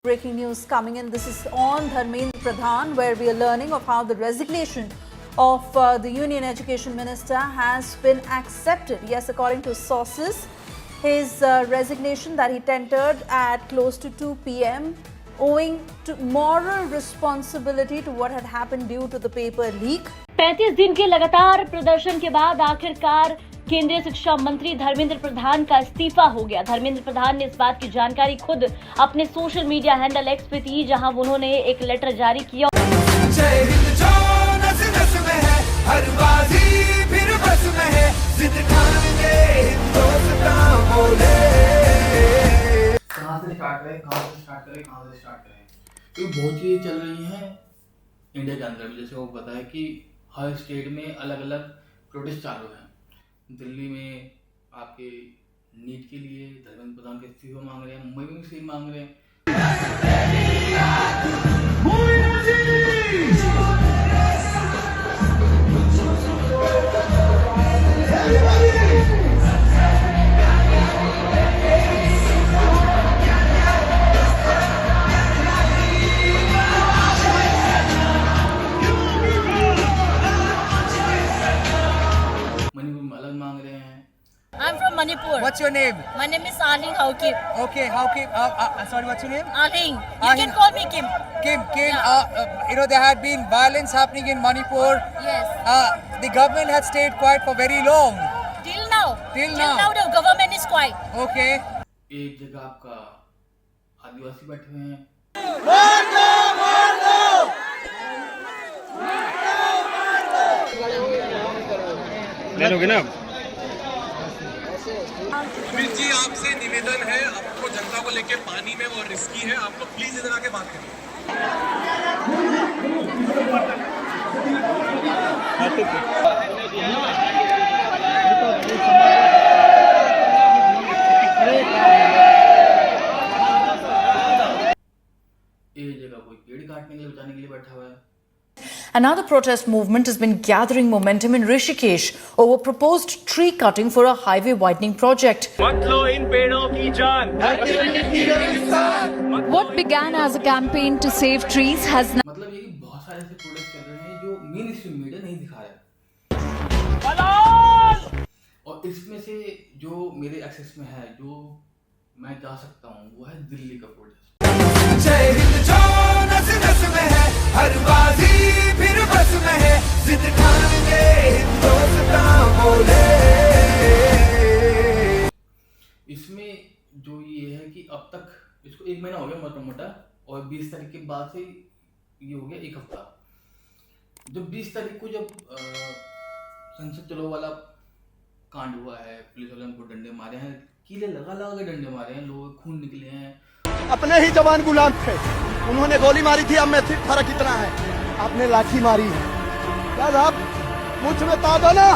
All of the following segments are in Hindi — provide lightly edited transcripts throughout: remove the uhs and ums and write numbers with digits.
Breaking news coming in. This is on Dharmendra Pradhan, where we are learning of how the resignation of the Union Education Minister has been accepted. Yes, according to sources, his resignation that he tendered at close to 2 p.m. owing to moral responsibility to what had happened due to the paper leak. 35 दिन के लगातार प्रदर्शन के बाद आखिरकार केंद्रीय शिक्षा मंत्री धर्मेंद्र प्रधान का इस्तीफा हो गया। धर्मेंद्र प्रधान ने इस बात की जानकारी खुद अपने सोशल मीडिया हैंडल एक्स पे दी, जहां उन्होंने एक लेटर जारी किया। जय हिंद जो नस नस में है, हर बाजी फिर बस में है, जिद ठान के हिंदुस्तान बोले। कहाँ से स्टार्ट करें क्योंकि बहुत चीज़ें चल रही हैं इंडिया के अंदर में। जैसे वो पता है कि हर स्टेट में अलग अलग प्रोटेस्ट चालू हैं। दिल्ली में आपके नीट के लिए धर्मेंद्र प्रधान के इस्तीफा मांग रहे हैं, मुंबई में भी सेम मांग रहे हैं। मणिपुर में अलग मांग रहे हैं। I'm from Manipur. What's your name? My name is Aling Haokip. Okay, how Kim? Sorry, what's your name? Aling. You Aling. can call me Kim. Kim. Yeah. There had been violence happening in Manipur. Yes. The government had stayed quiet for very long. Till now. Till now. the government is quiet. Okay. एक जगह आपका आदिवासी बैठे हुए हैं। लोगे ना सुमित जी, आपसे निवेदन है, आपको जनता को लेके पानी में वो रिस्की है, आप लोग प्लीज इधर आके बात करिए। एक जगह कोई पेड़ काटने के लिए बचाने के लिए बैठा हुआ है। Another protest movement has been gathering momentum in Rishikesh over proposed tree cutting for a highway widening project. What began as a campaign to save trees has now मतलब ये कि बहुत सारे ऐसे प्रोडक्ट चल रहे हैं जो मेन स्ट्रीम मीडिया नहीं दिखा रहा है। और इसमें से जो मेरे एक्सेस में है, जो मैं जा सकता हूँ, वो है दिल्ली का प्रोजेक्ट। जय हिंद जो नस नस में है, हर बाजी फिर बस में है, जिद ठान के हिंदुस्तान बोले। इसमें जो ये है कि अब तक इसको 1 महीना हो गया मोटा मोटा, और 20 तारीख के बाद से ये हो गया 1 हफ्ता। जब 20 तारीख को जब संसद चलो वाला कांड हुआ है, पुलिस वाले उनको डंडे मारे हैं, कीले लगा लगा के डंडे मारे हैं, लोग खून निकले हैं। अपने ही जवान गुलाम थे, उन्होंने गोली मारी थी, अब में फर्क इतना है, आपने लाठी मारी है। क्या साहब, मुझ में ताज है ना,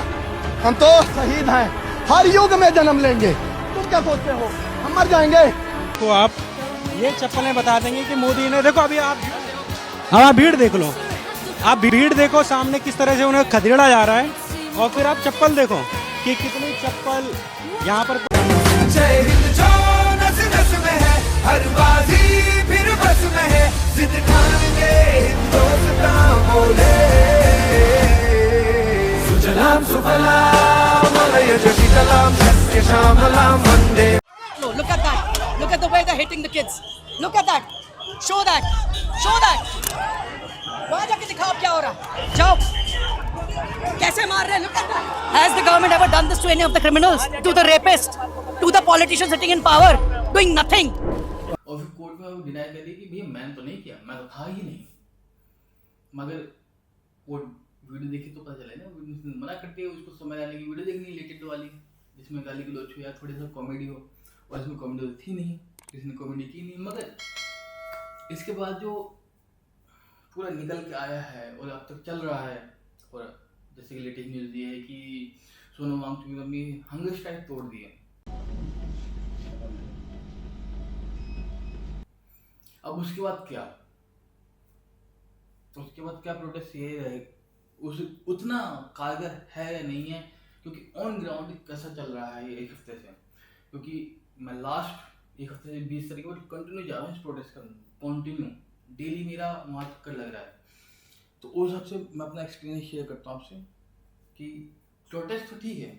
हम तो शहीद हैं, हर युग में जन्म लेंगे। तुम क्या सोचते हो हम मर जाएंगे? तो आप ये चप्पलें बता देंगे कि मोदी ने, देखो अभी आप भीड़ देख लो, आप भीड़ देखो सामने किस तरह से उन्हें खदेड़ा जा रहा है, और फिर आप चप्पल देखो कि कितनी चप्पल यहाँ पर। जय हिंद जो नस नस में है, हर बाजी फिर बस में है, जिद ठान के हिंदुस्तान बोले। सुजलाम सुफलाम मलयज शीतलाम सस्य श्यामलाम वंदे। Look at that. Look at the way they're hitting the kids. Look at that. Show that. Show that. वहाँ जाके दिखाओ क्या हो रहा। जाओ। कैसे मार रहे हैं? Look at that. Has the government ever done this to any of the criminals? To the rapist? To the politicians sitting in power? Doing nothing. और फिर कोर्ट में वो डिनाई कर दी कि भैया मैंने तो नहीं किया, मैं तो था ही नहीं। मगर कोर्ट वीडियो देखी तो पता चला ना, मना करते हैं उसको समय लाने की वीडियो देखनी लेटेस्ट वाली, जिसमें गाली गलौज हो या थोड़ी सा कॉमेडी हो, और इसमें कॉमेडी तो थी नहीं, किसी ने कॉमेडी की नहीं। मगर इसके बाद जो पूरा निकल के आया है और अब तक चल रहा है, और जैसे कि लेटेस्ट न्यूज़ ये है कि सोनम वांगचुक ने हंगर स्ट्राइक तोड़ दिए। अब उसके बाद क्या? उसके बाद क्या प्रोटेस्ट ये रहे, उतना कारगर है या नहीं है, क्योंकि ऑन ग्राउंड कैसा चल रहा है ये 1 हफ्ते से। क्योंकि मैं लास्ट एक हफ्ते से 20 तारीख को कंटिन्यू जा रहा हूँ इस प्रोटेस्ट कंटिन्यू डेली मेरा वहाँ चक्कर लग रहा है। तो उस हिसाब से मैं अपना एक्सपीरियंस शेयर करता हूँ आपसे कि प्रोटेस्ट तो ठीक है।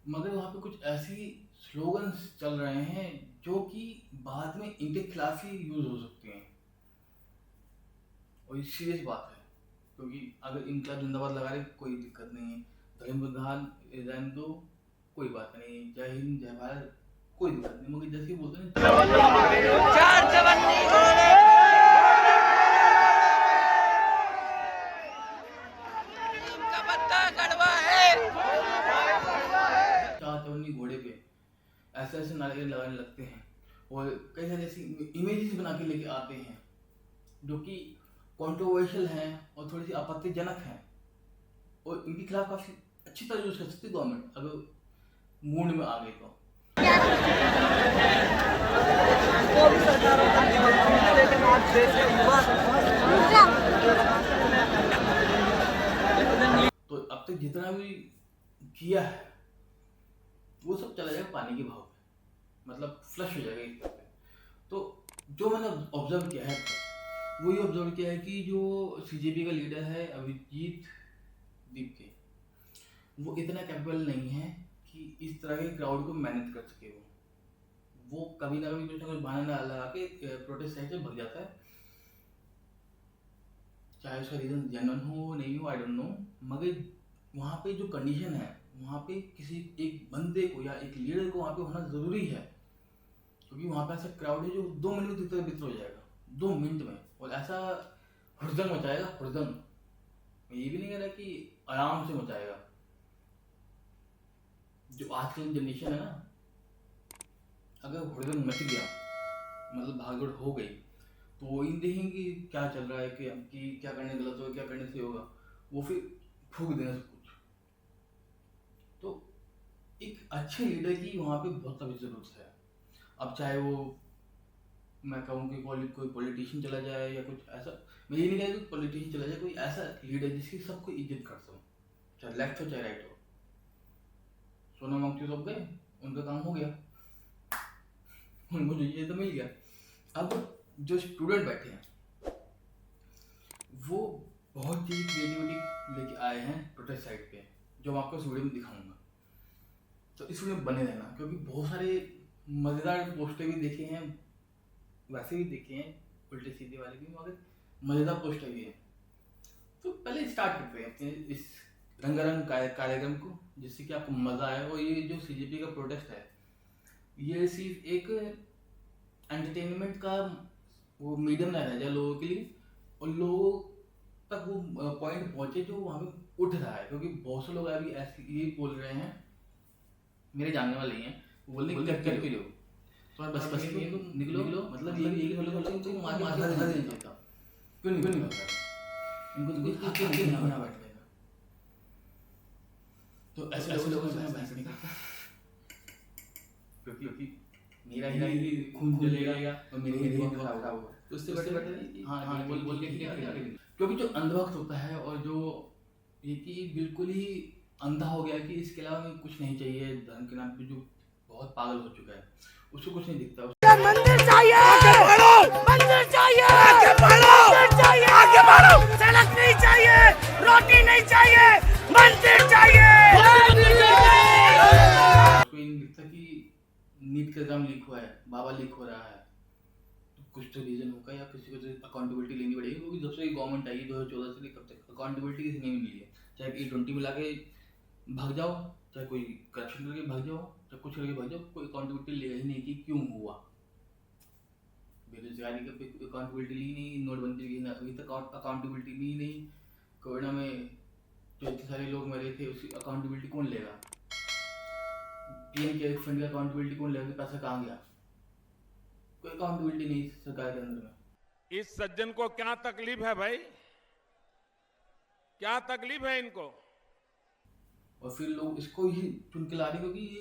मगर वहाँ पे कुछ ऐसी स्लोगन्स चल रहे हैं जो कि बाद में इनके खिलाफ ही यूज हो सकते हैं, और ये सीरियस बात है। क्योंकि अगर इनका जिंदाबाद लगा रहे कोई दिक्कत नहीं है, धर्मेंद्र प्रधान रिजाइन दो कोई बात नहीं, जय हिंद जय भारत कोई दिक्कत नहीं, मगर जैसे बोलते हैं घोड़े पे ऐसे ऐसे नारे लगाने लगते हैं और कई सारे ऐसी इमेजेस बना के लेके आते हैं जो कि कंट्रोवर्शियल हैं और थोड़ी सी आपत्तिजनक हैं, और इनके खिलाफ काफी अच्छी तरह यूज कर सकती है गवर्नमेंट अगर मूड में आ गई तो अब तक जितना भी किया है वो सब चला जाएगा पानी के भाव पे, मतलब फ्लश हो जाएगा एक तरह से। तो जो मैंने ऑब्जर्व किया है वो ये ऑब्जर्व किया है कि जो सीजेपी का लीडर है अभिजीत दीप के, वो इतना कैपेबल नहीं है कि इस तरह के क्राउड को मैनेज कर सके। वो कभी ना कभी कुछ ना कुछ बहाना लगा के प्रोटेस्ट साइड से भग जाता है, चाहे उसका रीजन जेन्युइन हो नहीं हो आई डोंट नो, मगर वहाँ पे जो कंडीशन है वहाँ पे किसी एक बंदे को या एक लीडर को वहाँ पे होना ज़रूरी है, क्योंकि वहाँ पे ऐसा क्राउड है जो 2 मिनट में तितर-बितर हो जाएगा, 2 मिनट में, और ऐसा हुड़दंग मचाएगा हुड़दंग। मैं ये भी नहीं कह रहा कि आराम से मचाएगा। जो आजकल जनरेशन है ना, अगर हुड़दंग मच गया मतलब भागदौड़ हो गई तो वो इन देखेंगे कि क्या चल रहा है कि क्या करने गलत होगा क्या करने सही होगा, वो फिर फूंक देना सब कुछ। तो एक अच्छे लीडर की वहाँ पे बहुत अभी ज़रूरत है। अब चाहे वो मैं कहूँ कि कोई पॉलिटिशियन चला जाए या कुछ ऐसा, मैं ये नहीं कह रहा कि पॉलिटिशियन चला जाए, कोई ऐसा लीडर जिसकी सबको इज्जत कर सको, चाहे लेफ्ट हो चाहे राइट हो। सोनम वांगचुक सब गए, उनका काम हो गया, उनको जो ये तो मिल गया। अब जो स्टूडेंट बैठे हैं वो बहुत चीज़ क्रिएटिविटी लेके आए हैं प्रोटेस्ट साइड पे, जो मैं आपको इस वीडियो में दिखाऊंगा। तो इस वीडियो में बने रहना, क्योंकि बहुत सारे मज़ेदार पोस्टर भी देखे हैं, वैसे भी देखे हैं उल्टे सीधे वाले भी, मगर मज़ेदार पोस्टर भी हैं। तो पहले स्टार्ट करते हैं अपने इस रंगारंग कार्यक्रम को, जिससे कि आपको मज़ा आए। और ये जो सीजेपी का प्रोटेस्ट है ये सिर्फ एक एंटरटेनमेंट का वो मीडियम ना रह जाए लोगों के लिए, और लोगों तक वो पॉइंट पहुंचे जो वहाँ पे उठ रहा है। क्योंकि बहुत से लोग अभी ऐसे ये बोल रहे हैं, मेरे जानने वाले ही हैं, वो बोलने करके लो तो बस निकलो, मतलब ये तो मार देना चाहता, क्यों नहीं इनको तो कुछ आके नहीं होना बैठ गया। तो ऐसे लोगों से मैं बहस नहीं करता, क्योंकि मेरा ही खून जलेगा और मेरे ही दिमाग खराब होगा। तो उससे बेटर नहीं, हाँ बोल के क्योंकि जो अंधभक्त होता है और जो ये कि बिल्कुल ही अंधा हो गया कि इसके अलावा कुछ नहीं चाहिए धर्म के नाम पे, जो बहुत पागल हो चुका है, उसको कुछ नहीं दिखता। मंदिर चाहिए, आगे बढ़ो, मंदिर चाहिए, आगे बढ़ो, मंदिर चाहिए, आगे बढ़ो, सड़क नहीं चाहिए, रोटी नहीं चाहिए, मंदिर चाहिए। उसको ये नहीं दिखता कि नीट का एग्जाम लीक हुआ है, बाबा लीक हो रहा है, तो कुछ तो रीजन होगा या किसी को तो अकाउंटेबिलिटी लेनी पड़ेगी। क्योंकि जब से गवर्नमेंट आई 2014 से कब तक अकाउंटेबिलिटी किसी ने नहीं मिली है। चाहे E20 मिला के भाग जाओ, चाहे कोई करप्शन करके भाग जाओ, चाहे कुछ करके भाग जाओ, कोई अकाउंटेबिलिटी लेगा ही नहीं कि क्यों हुआ। बेरोजगारी का अकाउंटेबिलिटी ली नहीं, नोटबंदी की अभी तक अकाउंटेबिलिटी ली नहीं, कोरोना में जो इतने सारे लोग मरे थे उसकी अकाउंटेबिलिटी कौन लेगा, पीएम केयर फंड का अकाउंटेबिलिटी कौन लेगा, पैसा कहाँ गया, कोई अकाउंटेबिलिटी नहीं सरकार के अंदर में। इस सज्जन को क्या तकलीफ है भाई? क्या तकलीफ है इनको? और फिर लोग इसको ही चुन के ला रहे क्योंकि ये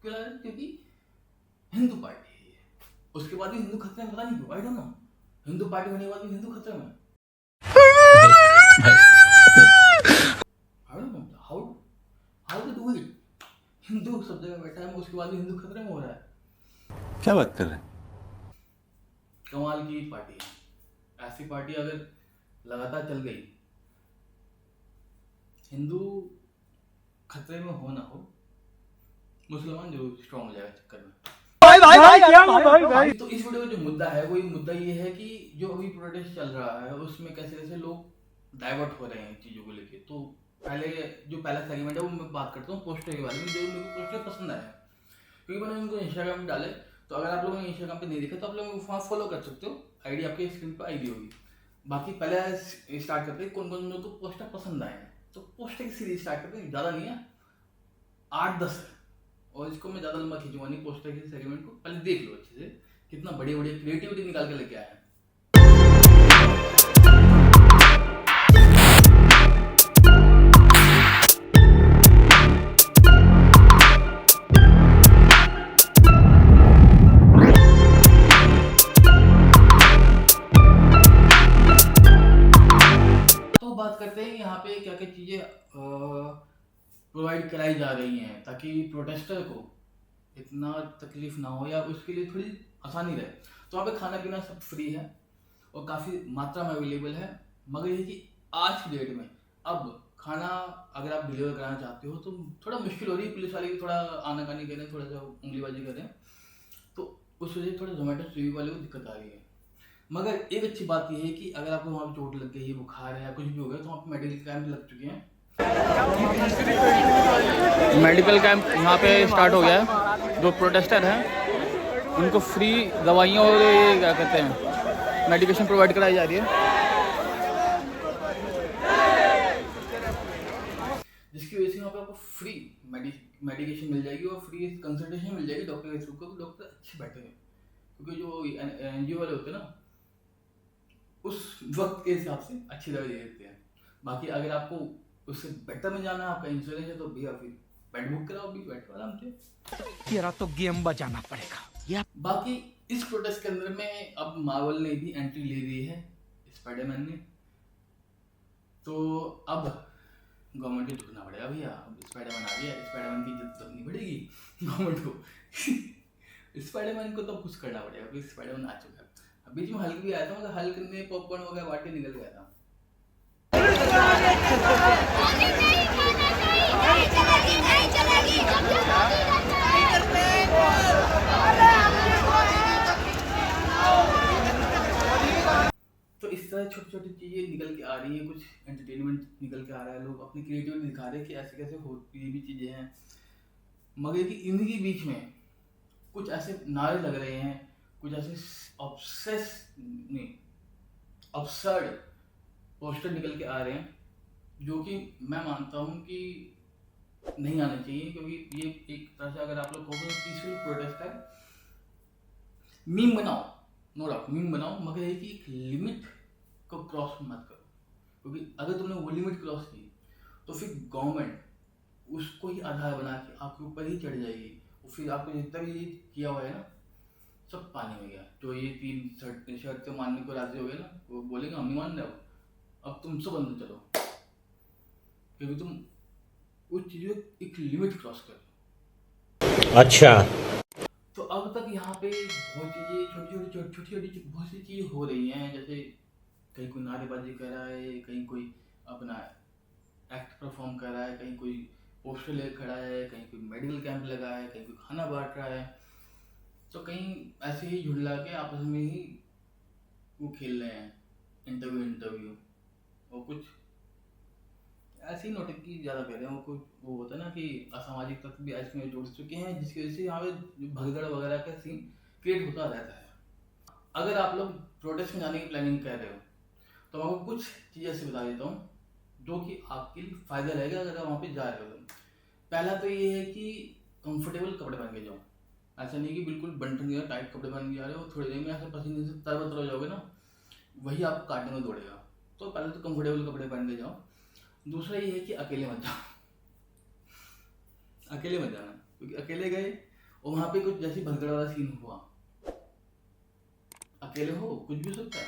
क्यों ला रहे? क्योंकि हिंदू पार्टी है ये। उसके बाद भी हिंदू खतरे में, पता नहीं क्यों, I don't know. Hindu party होने के बाद भी हिंदू खतरे में, I don't know how to do it. Hindu सब जगह बैठा है, उसके बाद भी हिंदू खतरे में हो रहा है। क्या बात कर रहे हैं? कमाल की पार्टी है। ऐसी पार्टी अगर लगातार चल गई, हिंदू खतरे में हो ना हो, मुसलमान जरूर स्ट्रॉन्ग हो जाएगा चक्कर में। तो इस वीडियो का जो मुद्दा है वो मुद्दा ये है कि जो अभी प्रोटेस्ट चल रहा है उसमें कैसे कैसे लोग डाइवर्ट हो रहे हैं चीजों को लेके। तो पहला सेगमेंट है वो मैं बात करता हूँ पोस्टर के बारे में, जो मेरे को पोस्टर पसंद आया क्योंकि मैंने उनको इंस्टाग्राम में डाले। तो अगर आप लोगों ने इंस्टाग्राम पे नहीं देखा तो आप लोग वहाँ फॉलो कर सकते हो, आईडी आपके स्क्रीन पर आईडी होगी। बाकी पहले स्टार्ट करते हैं कौन कौन लोगों को पोस्टर पसंद आए हैं। तो पोस्टर की सीरीज स्टार्ट करते हैं, ज़्यादा नहीं है, 8-10 है। और इसको मैं ज़्यादा लंबा खींचूंगा नहीं, पोस्टर के सेगमेंट को पहले देख लो अच्छे से, कितना बढ़िया बढ़िया क्रिएटिविटी निकाल के लेके आया है। तो बात करते हैं यहाँ पे क्या क्या चीज़ें प्रोवाइड कराई जा रही हैं ताकि प्रोटेस्टर को इतना तकलीफ ना हो या उसके लिए थोड़ी आसानी रहे। तो वहाँ पे खाना पीना सब फ्री है और काफ़ी मात्रा में अवेलेबल है। मगर ये कि आज की डेट में अब खाना अगर आप डिलीवर कराना चाहते हो तो थोड़ा मुश्किल हो रही है, पुलिस वाले भी थोड़ा आनाकानी कर रहे हैं, थोड़ा सा उंगलीबाजी कर रहे हैं। तो उस वजह से थोड़ा जोमेटो स्विगी वाले को दिक्कत आ रही है। मगर एक अच्छी बात यह है कि अगर आपको वहाँ पर चोट लग गई, बुखार है या कुछ भी हो गया तो वहाँ पर मेडिकल कैंप लग चुके हैं। मेडिकल कैंप यहाँ पे स्टार्ट हो गया है। जो प्रोटेस्टर हैं उनको फ्री दवाइयाँ और ये क्या कहते हैं मेडिकेशन प्रोवाइड कराई जा रही है, जिसकी वजह से वहाँ पे आपको फ्री मेडिकेशन मिल जाएगी और फ्री कंसल्टेशन मिल जाएगी डॉक्टर के थ्रू। क्योंकि डॉक्टर अच्छे बैठे हैं, क्योंकि जो NGO वाले होते हैं ना उस वक्त के हिसाब से अच्छी दवाई दे देते हैं। बाकी अगर आपको उससे बेटर में जाना है, आपका इंश्योरेंस है, तो भैया फिर बेड बुक कराओ, भी बैठो आराम से। तेरा तो गेम बजाना पड़ेगा। बाकी इस प्रोटेस्ट के अंदर में अब मार्वल ने भी एंट्री ले ली है, स्पाइडरमैन ने। तो अब गवर्नमेंट को झुकना पड़ेगा भैया। अब स्पाइडरमैन आ गया, स्पाइडरमैन की इज्जत करनी पड़ेगी गवर्नमेंट को। स्पाइडरमैन को तो कुछ करना पड़ेगा क्योंकि स्पाइडरमैन आ चुका है। बीच में हल्क भी आया था, मतलब हल्क ने पॉपकॉर्न वगैरह बांट के निकल गया था। तो इस तरह छोटी छोटी चीजें निकल के आ रही है, कुछ एंटरटेनमेंट निकल के आ रहा है, लोग अपनी क्रिएटिविटी दिखा रहे हैं कि ऐसे कैसे होती भी चीजें हैं। मगर कि इनके बीच में कुछ ऐसे नारे लग रहे हैं, कुछ ऐसे अब्सर्ड पोस्टर निकल के आ रहे हैं जो कि मैं मानता हूँ कि नहीं आने चाहिए। क्योंकि ये एक तरह से अगर आप लोग कहोगे पीसफुल प्रोटेस्ट है, मीम बनाओ, नो डाउट मीम बनाओ, मगर ये कि एक लिमिट को क्रॉस मत करो। क्योंकि अगर तुमने वो लिमिट क्रॉस की तो फिर गवर्नमेंट उसको ही आधार बना के आपके ऊपर ही चढ़ जाएगी और फिर आपको जितना भी किया हुआ है ना सब पानी में गया। जो ये 3 शर्तें मानने को राजी हो गए ना, वो बोलेंगे हम नहीं मान रहे, अब तुम सब अंदर चलो, क्योंकि तुम उस चीज़ों एक लिमिट क्रॉस कर। अच्छा, तो अब तक यहाँ पे बहुत चीज़ें छोटी बहुत सी चीज़ें हो रही हैं। जैसे कहीं कोई नारेबाजी कर रहा है, कहीं कोई अपना एक्ट परफॉर्म कर रहा है, कहीं कोई पोस्टर ले खड़ा है, कहीं कोई मेडिकल कैंप लगा है, कहीं कोई खाना बांट रहा है। तो कहीं ऐसे ही झुंडला के आपस में ही वो खेल रहे हैं इंटरव्यू और कुछ ऐसे ही नोटंकी ज़्यादा कर रहे हैं। वो होता है ना कि असामाजिक तत्व भी इसमें जुड़ चुके हैं, जिसकी वजह से यहाँ पे भगदड़ वगैरह का सीन क्रिएट होता रहता है। अगर आप लोग प्रोटेस्ट में जाने की प्लानिंग कर रहे हो तो मैं आपको कुछ चीज़ें ऐसे बता देता हूँ जो कि आपके लिए फ़ायदा रहेगा अगर आप वहाँ पे जा रहे हो। पहला तो ये है कि कंफर्टेबल कपड़े पहन के जाओ। ऐसा नहीं कि बिल्कुल बंटन या टाइट कपड़े पहन के जा रहे हो, थोड़ी देर में ऐसे पसीने से तरबतर हो जाओगे ना वही आपको काटने में दौड़ेगा। तो पहले तो कंफर्टेबल कपड़े पहन के जाओ। दूसरा ये है कि अकेले मत जाओ, अकेले मत जाना, क्योंकि अकेले गए और वहाँ पे कुछ जैसी भगदड़ वाला सीन हुआ, अकेले हो कुछ भी हो सकता है,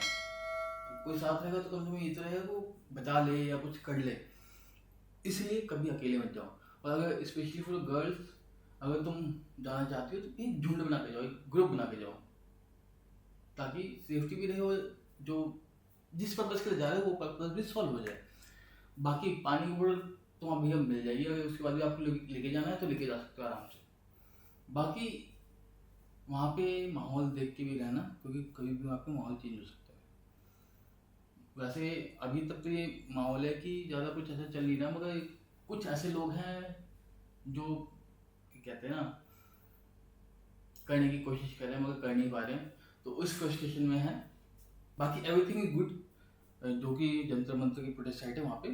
कोई साथ रहेगा तो कम से कम ये तो रहेगा वो बचा ले या कुछ कर ले, इसलिए कभी अकेले मत जाओ। और अगर स्पेशली फॉर गर्ल्स, अगर तुम जाना चाहती हो तो एक झुंड बना के जाओ, एक ग्रुप बना के जाओ, ताकि सेफ्टी भी रहे और जो जिस पर्पज़ के लिए जा रहे हो वो पर्पज़ भी सॉल्व हो जाए। बाकी पानी की बोतल तो वहाँ भैया मिल जाएगी, अगर उसके बाद भी आपको लेके जाना है तो लेके जा सकते हो आराम से। बाकी वहाँ पे माहौल देख के भी रहना, क्योंकि कभी भी वहाँ पे माहौल चेंज हो सकता है। वैसे अभी तक तो ये माहौल है कि ज़्यादा कुछ ऐसा चल नहीं रहा, मगर कुछ ऐसे लोग हैं जो कहते हैं ना करने की कोशिश कर रहे हैं मगर कर नहीं पा रहे हैं, तो उस फ्रस्ट्रेशन में है। बाकी एवरीथिंग इज गुड, जो कि जंतर मंतर की प्रोटेस्ट साइट है वहाँ पे।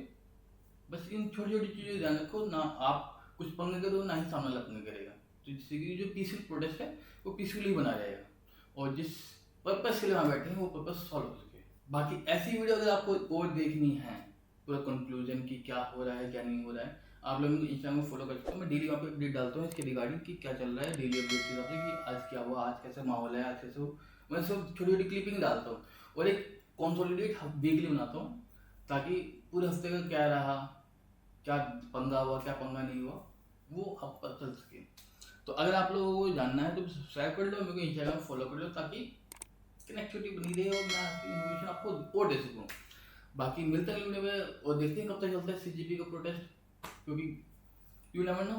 बस इन छोटी छोटी चीज़ें ध्यान रखो, ना आप कुछ पंगे करो ना ही सामने वाला पंगे करेगा, तो जिससे कि जो पीसफुल प्रोटेस्ट है वो पीसफुली बना रहेगा और जिस पर्पज़ के लिए वहाँ बैठे हैं वो पर्पज़ सॉल्व हो सके। बाकी ऐसी वीडियो अगर आपको और देखनी है पूरा कंक्लूजन की क्या हो रहा है क्या नहीं हो रहा है, आप लोग मुझे इंस्टाग्राम में फॉलो कर सकते हो। मैं डेली वहाँ पे अपडेट डालता हूँ इसके रिगार्डिंग कि क्या चल रहा है, डेली अपडेट के हिसाब से कि आज क्या हुआ, आज कैसा माहौल है, आज कैसे हो, मैं सब छोटी छोटी क्लिपिंग डालता हूँ और एक कॉन्सोलिडेट वीकली बनाता हूँ, ताकि पूरे हफ्ते का क्या रहा, क्या पंगा हुआ क्या पंगा नहीं हुआ वो आप पता चल सके। तो अगर आप लोगों को जानना है तो सब्सक्राइब कर लो, मेरे को इंस्टाग्राम फॉलो कर लो, ताकि कनेक्टिविटी बनी रहे और मैं आपकी इन्फॉर्मेशन आपको और दे सकूँ। बाकी मिलते हैं अगले वीडियो में और देखते हैं कब तक चलता है CGP का प्रोटेस्ट, क्योंकि यू नेवर नो